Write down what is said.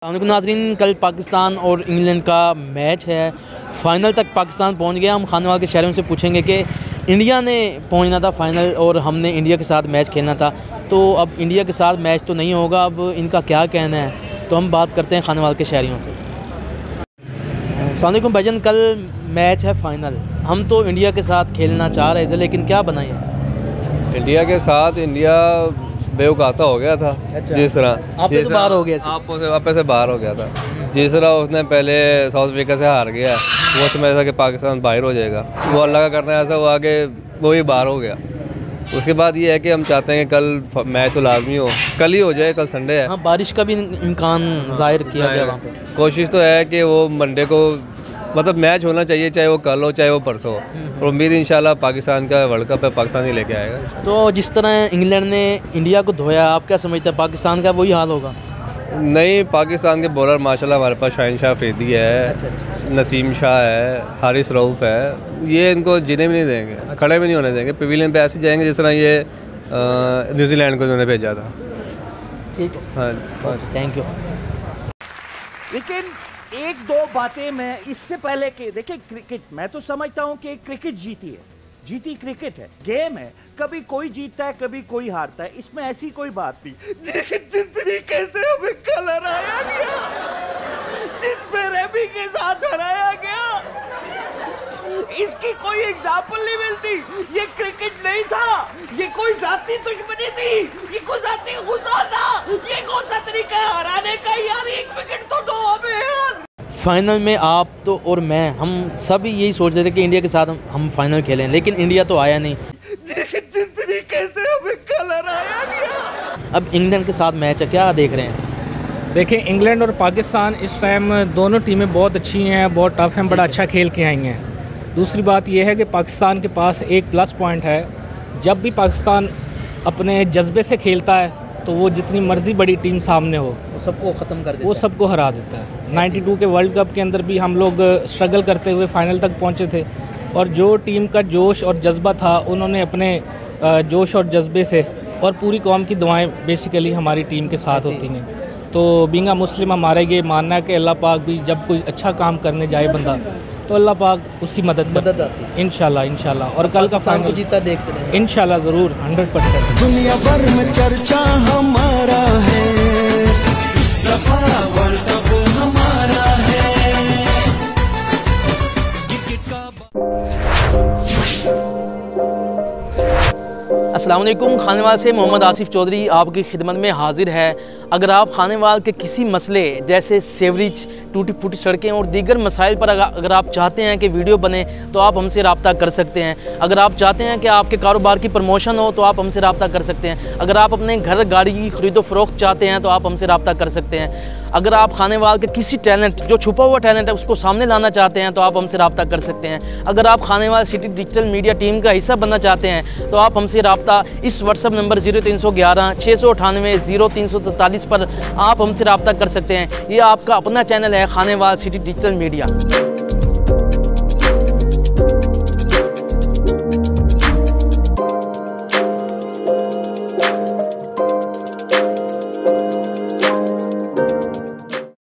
अस्सलामुअलैकुम नाज़रीन, कल पाकिस्तान और इंग्लैंड का मैच है। फ़ाइनल तक पाकिस्तान पहुंच गया। हम खानेवाल के शहरों से पूछेंगे कि इंडिया ने पहुंचना था फ़ाइनल और हमने इंडिया के साथ मैच खेलना था, तो अब इंडिया के साथ मैच तो नहीं होगा, अब इनका क्या कहना है, तो हम बात करते हैं खानेवाल के शहरियों से। अस्सलामुअलैकुम भाईजान, कल मैच है फ़ाइनल, हम तो इंडिया के साथ खेलना चाह रहे थे लेकिन क्या बनाए इंडिया के साथ। इंडिया बेवकाता हो गया था। अच्छा। जिस तरह आप तो बाहर हो गए थे। आप से बाहर हो गया था। जिस तरह उसने पहले साउथ अफ्रीका से हार गया, वो समझ था कि पाकिस्तान बाहर हो जाएगा। वो अल्लाह का करना है ऐसा हुआ कि वो ही बाहर हो गया। उसके बाद ये है कि हम चाहते हैं कि कल मैच तो लाजमी हो, कल ही हो जाए, कल संडे है। हाँ, बारिश का भी इम्कान ज़ाहिर किया गया वहाँ पे। कोशिश तो है कि वो मंडे को मतलब मैच होना चाहिए, चाहे वो कल हो चाहे वो परसों हो। और उम्मीद इंशाल्लाह पाकिस्तान का वर्ल्ड कप है, पाकिस्तान ही लेके आएगा। तो जिस तरह इंग्लैंड ने इंडिया को धोया, आप क्या समझते हैं पाकिस्तान का वही हाल होगा? नहीं, पाकिस्तान के बॉलर माशाल्लाह हमारे पास शाहीन शाह अफरीदी है। अच्छा। नसीम शाह है, हारिस रऊफ़ है, ये इनको जीने भी नहीं देंगे। अच्छा। खड़े भी नहीं होने देंगे। पवेलियन पे ऐसे जाएंगे जिस तरह ये न्यूजीलैंड को इन्होंने भेजा था। ठीक है, हाँ, थैंक यू। लेकिन एक दो बातें मैं इससे पहले के देखिए, क्रिकेट मैं तो समझता हूं कि क्रिकेट जीती क्रिकेट है, गेम है, कभी कोई जीतता है कभी कोई हारता है, इसमें ऐसी कोई बात नहीं। लेकिन जिस तरीके से हमें कल हराया गया, जिस बेरहमी के साथ हराया गया, इसकी कोई एग्जाम्पल नहीं मिलती। ये क्रिकेट नहीं था, ये कोई जाती दुश्मनी थी, ये कोई जाती गुस्सा था, ये कौन सा तरीका है हराने का? यार एक विकेट तो दो हमें यार। फाइनल में आप तो और मैं, हम सभी यही सोच रहे थे कि इंडिया के साथ हम फाइनल खेलें, लेकिन इंडिया तो आया नहीं। जिस तरीके से हमें कल हराया गया। अब इंग्लैंड के साथ मैच है, क्या देख रहे हैं? देखिए, इंग्लैंड और पाकिस्तान इस टाइम दोनों टीमें बहुत अच्छी हैं, बहुत टफ हैं, बड़ा अच्छा खेल के आई हैं। दूसरी बात यह है कि पाकिस्तान के पास एक प्लस पॉइंट है, जब भी पाकिस्तान अपने जज्बे से खेलता है तो वो जितनी मर्जी बड़ी टीम सामने हो सबको ख़त्म कर देता वो सबको हरा देता है। 92 के वर्ल्ड कप के अंदर भी हम लोग स्ट्रगल करते हुए फाइनल तक पहुंचे थे, और जो टीम का जोश और जज्बा था उन्होंने अपने जोश और जज्बे से, और पूरी कौम की दुआएं बेसिकली हमारी टीम के साथ होती हैं। तो बीइंग अ मुस्लिम हमारा ये मानना है कि अल्लाह पाक भी जब कोई अच्छा काम करने जाए बंदा, तो अल्लाह पाक उसकी मदद आती है इंशाल्लाह। और कल का फाइनल जीता देखते हैं इंशाल्लाह, ज़रूर 100%। दुनिया भर में चर्चा हमारा है, इस दफा वर्ल्ड कप हमारा है। अस्सलाम वालेकुम, खानेवाल से मोहम्मद आसिफ चौधरी आपकी खिदमत में हाजिर है। अगर आप खानेवाल के किसी मसले जैसे सेवरेज, टूटी फूटी सड़कें और दीगर मसाइल पर अगर आप चाहते हैं कि वीडियो बने तो आप हमसे रब्ता कर सकते हैं। अगर आप चाहते हैं कि आपके कारोबार की प्रमोशन हो तो आप हमसे रब्ता कर सकते हैं। अगर आप अपने घर गाड़ी की खरीदो फरोख्त चाहते हैं तो आप हमसे रब्ता कर सकते हैं। अगर आप खानेवाल के किसी टैलेंट, जो छुपा हुआ टैलेंट है, उसको सामने लाना चाहते हैं तो आप हमसे रब्ता कर सकते हैं। अगर आप Khanewal city digital media team का हिस्सा बनना चाहते हैं तो आप हमसे रब्ता इस व्हाट्सअप नंबर 0311 698 0343 पर आप हमसे रब्ता कर सकते हैं। ये आपका अपना चैनल है खानेवाल सिटी डिजिटल मीडिया।